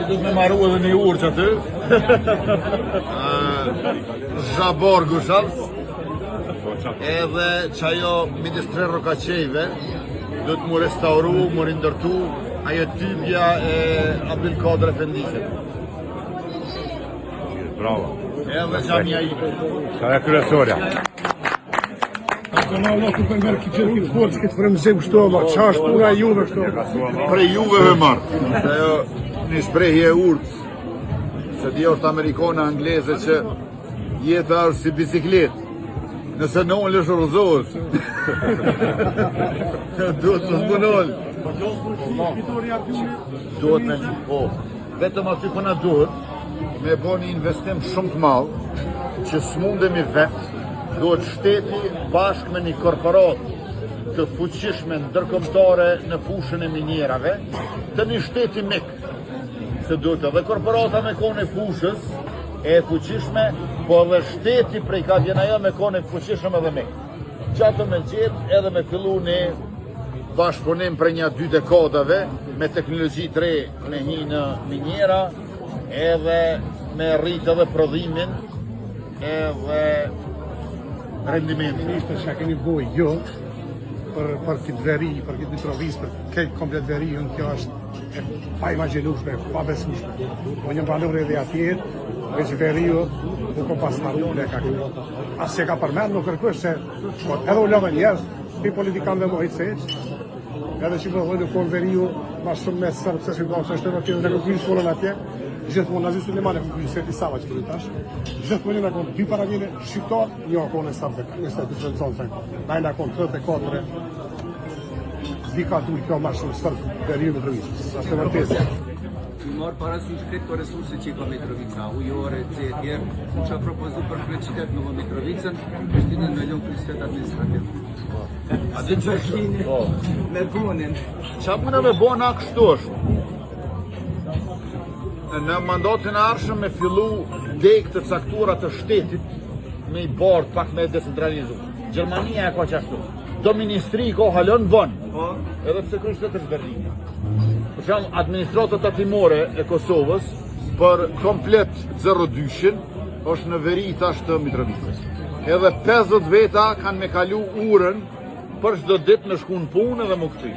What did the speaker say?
du me marru edhe një urë që aty. Zhabor Gushalf. Edhe që ajo Ministre Rokaqejve do të mu restauru, mu rindërtu ajo typja e Abdulkader Efendisit. Bravo. Edhe xhamia ime. Ka e kryesorja. Allah të përmerë këtë gjithë këtë forës, këtë frëmzim kështu, Allah, qa është puna juve kështu? Prej juve me marë. Se jo, një shprehje e urtë, se di është Amerikana, Angleze që jeta është si bisiklet. Nëse në ullë është rëzohet. Duhet të zbunoll. Duhet me një po. Vetëm aty këna duhet me bo një investim shumë të malë, që s'mundemi vetë, duhet shteti bashkë me një korporat të fuqishme ndërkombëtare në fushën e minjerave, të një shteti mik. Se duhet edhe korporata me kone fushës e fuqishme, po edhe shteti prej ka vjen ajo me kone fuqishme edhe mik. Qatë me gjithë edhe me fillu një bashkëpunim për një 2 dekadave me teknologji të re me hi në minjera, edhe me rritë edhe prodhimin edhe rendimenti. Ishte që keni boj jo për këtë veri, për këtë provis, për këtë komplet veri, kjo është pa imaginushme, pa besushme. Po një banur edhe atjet, veç veri jo, nuk o pas marru në ka këtë. Asë që ka përmen, nuk kërkush se edhe u lëve njerës, pi politikan dhe mojtë seq, edhe që më dhënë kom veri jo, ma shumë me sërbë, se shqiptarë, se shtetë atje, dhe në kërkush shkollën atje, gjithmonë Aziz Sulemani e kërkush Seti Sava që të tash, gjithmonë në konë 2 paravine shqiptar, një akone sërbë, një shtetë të rëndëson se, na në konë 34, zdi ka tu kjo ma shumë sërbë, veri jo Mitrovicës, ashtë të vërtesë. I marë parasysh këtë të resurse që i ka Mitrovica, ujore, cetje, që a propozu për këtë qytet në Mitrovicën, është në milion krystet administrativ. A di që është? Me bonin. Qa mune me bo na kështu është? Në mandatin e arshëm me fillu dek të caktuara të shtetit me i bardh pak me decentralizu. Gjermania e ka qashtu. Do ministri i ka halon bon, edhe pse kryshtet është Berlin. Për shumë, administratët atimore e Kosovës për komplet 02-shin është në veri tash të Mitrovicës. Edhe 50 veta kanë me kalu urën për çdo ditë në shku në punë edhe më këty.